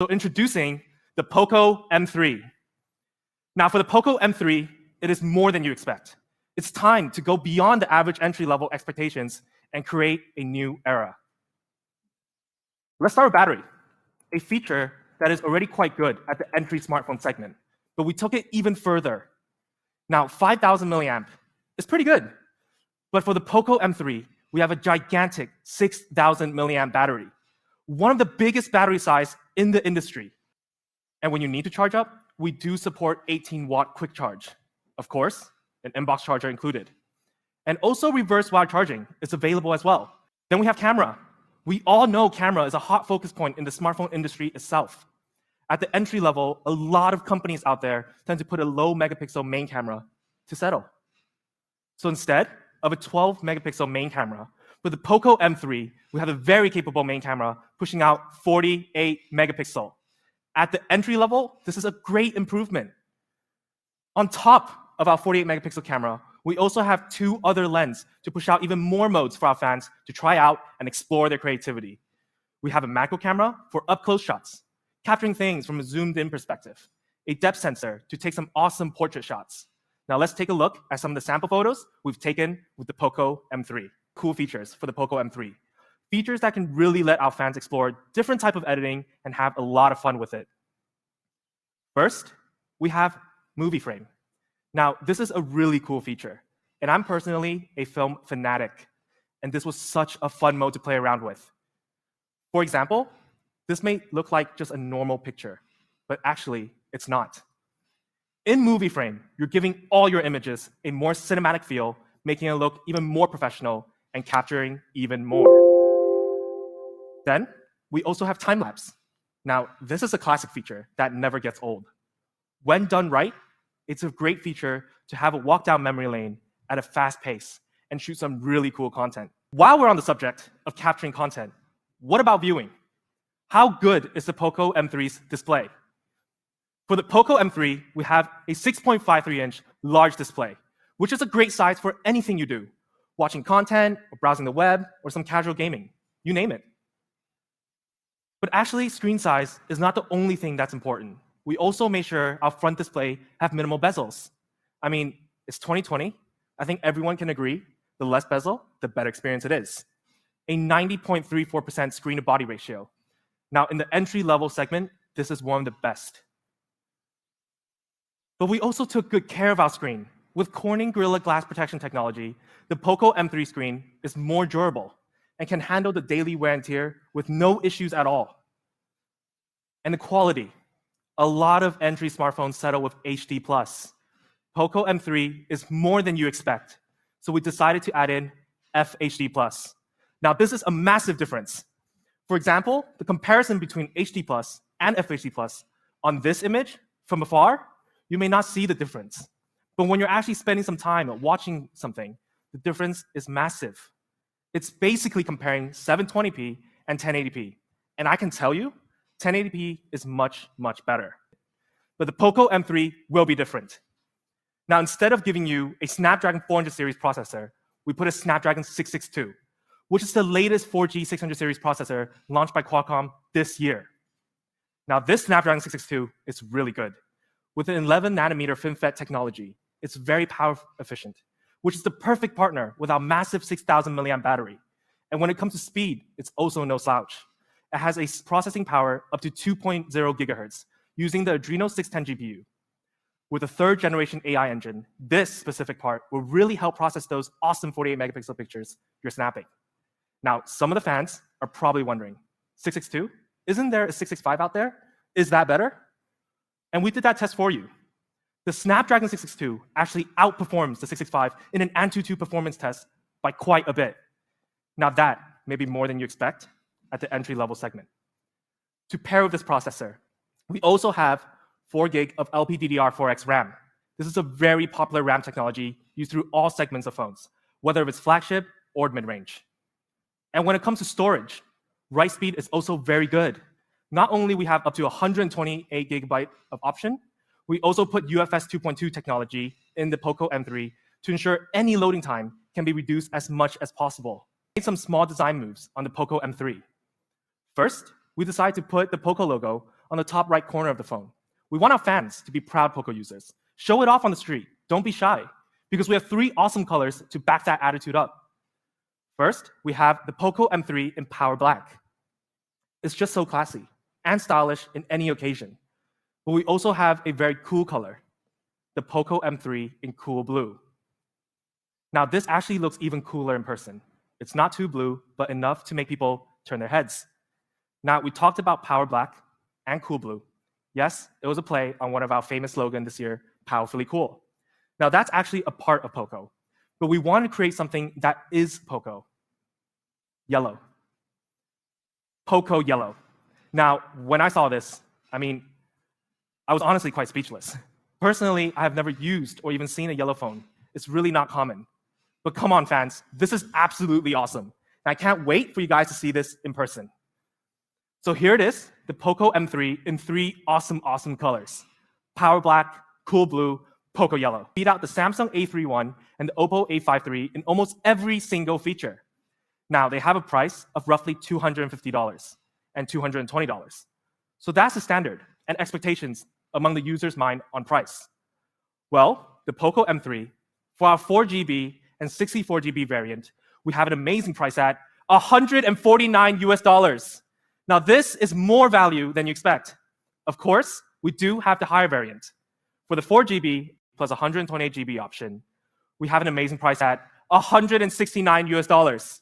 So introducing the Poco M3. Now for the Poco M3, it is more than you expect. It's time to go beyond the average entry-level expectations and create a new era. Let's start with battery, a feature that is already quite good at the entry smartphone segment, but we took it even further. Now, 5,000 milliamp is pretty good, but for the Poco M3, we have a gigantic 6,000 milliamp battery, one of the biggest battery size in the industry. And when you need to charge up, we do support 18-watt quick charge. Of course, an inbox charger included. And also reverse wire charging is available as well. Then we have camera. We all know camera is a hot focus point in the smartphone industry itself. At the entry level, a lot of companies out there tend to put a low megapixel main camera to settle. So instead of a 12 megapixel main camera, with the Poco M3, we have a very capable main camera pushing out 48 megapixel. At the entry level, this is a great improvement. On top of our 48 megapixel camera, we also have 2 other lenses to push out even more modes for our fans to try out and explore their creativity. We have a macro camera for up-close shots, capturing things from a zoomed-in perspective, a depth sensor to take some awesome portrait shots. Now let's take a look at some of the sample photos we've taken with the Poco M3. Cool features for the Poco M3. Features that can really let our fans explore different type of editing and have a lot of fun with it. First, we have Movie Frame. Now, this is a really cool feature, and I'm personally a film fanatic, and this was such a fun mode to play around with. For example, this may look like just a normal picture, but actually, it's not. In Movie Frame, you're giving all your images a more cinematic feel, making it look even more professional and capturing even more. Then, we also have time-lapse. Now, this is a classic feature that never gets old. When done right, it's a great feature to have a walk down memory lane at a fast pace and shoot some really cool content. While we're on the subject of capturing content, what about viewing? How good is the Poco M3's display? For the Poco M3, we have a 6.53-inch large display, which is a great size for anything you do, watching content, or browsing the web, or some casual gaming, you name it. But actually, screen size is not the only thing that's important. We also made sure our front display have minimal bezels. I mean, it's 2020. I think everyone can agree, the less bezel, the better experience it is. A 90.34% screen-to-body ratio. Now, in the entry-level segment, this is one of the best. But we also took good care of our screen. With Corning Gorilla Glass protection technology, the Poco M3 screen is more durable and can handle the daily wear and tear with no issues at all. And the quality. A lot of entry smartphones settle with HD+. Poco M3 is more than you expect, so we decided to add in FHD+. Now, this is a massive difference. For example, the comparison between HD+ and FHD+ on this image from afar, you may not see the difference. But when you're actually spending some time watching something, the difference is massive. It's basically comparing 720p and 1080p. And I can tell you, 1080p is much, much better. But the Poco M3 will be different. Now, instead of giving you a Snapdragon 400 series processor, we put a Snapdragon 662, which is the latest 4G 600 series processor launched by Qualcomm this year. Now, this Snapdragon 662 is really good. With an 11 nanometer FinFET technology, it's very power efficient, which is the perfect partner with our massive 6,000 milliamp battery. And when it comes to speed, it's also no slouch. It has a processing power up to 2.0 gigahertz using the Adreno 610 GPU. With a 3rd generation AI engine, this specific part will really help process those awesome 48 megapixel pictures you're snapping. Now, some of the fans are probably wondering, 662? Isn't there a 665 out there? Is that better? And we did that test for you. The Snapdragon 662 actually outperforms the 665 in an Antutu performance test by quite a bit. Now that may be more than you expect at the entry-level segment. To pair with this processor, we also have 4 gig of LPDDR4X RAM. This is a very popular RAM technology used through all segments of phones, whether it's flagship or mid-range. And when it comes to storage, write speed is also very good. Not only we have up to 128 gigabyte of option, we also put UFS 2.2 technology in the Poco M3 to ensure any loading time can be reduced as much as possible. We made some small design moves on the Poco M3. First, we decided to put the Poco logo on the top right corner of the phone. We want our fans to be proud Poco users. Show it off on the street. Don't be shy, because we have 3 awesome colors to back that attitude up. First, we have the Poco M3 in Power Black. It's just so classy and stylish in any occasion. But we also have a very cool color, the Poco M3 in Cool Blue. Now, this actually looks even cooler in person. It's not too blue, but enough to make people turn their heads. Now, we talked about Power Black and Cool Blue. Yes, it was a play on one of our famous slogans this year, Powerfully Cool. Now, that's actually a part of Poco, but we want to create something that is Poco. Yellow. Poco yellow. Now, when I saw this, I was honestly quite speechless. Personally, I have never used or even seen a yellow phone. It's really not common. But come on, fans, this is absolutely awesome. And I can't wait for you guys to see this in person. So here it is, the Poco M3 in 3 awesome colors. Power Black, Cool Blue, Poco Yellow. Beat out the Samsung A31 and the Oppo A53 in almost every single feature. Now, they have a price of roughly $250 and $220. So that's the standard and expectations among the user's mind on price. Well, the Poco M3, for our 4GB and 64GB variant, we have an amazing price at $149 US. Now, this is more value than you expect. Of course, we do have the higher variant. For the 4GB plus 128GB option, we have an amazing price at $169 US.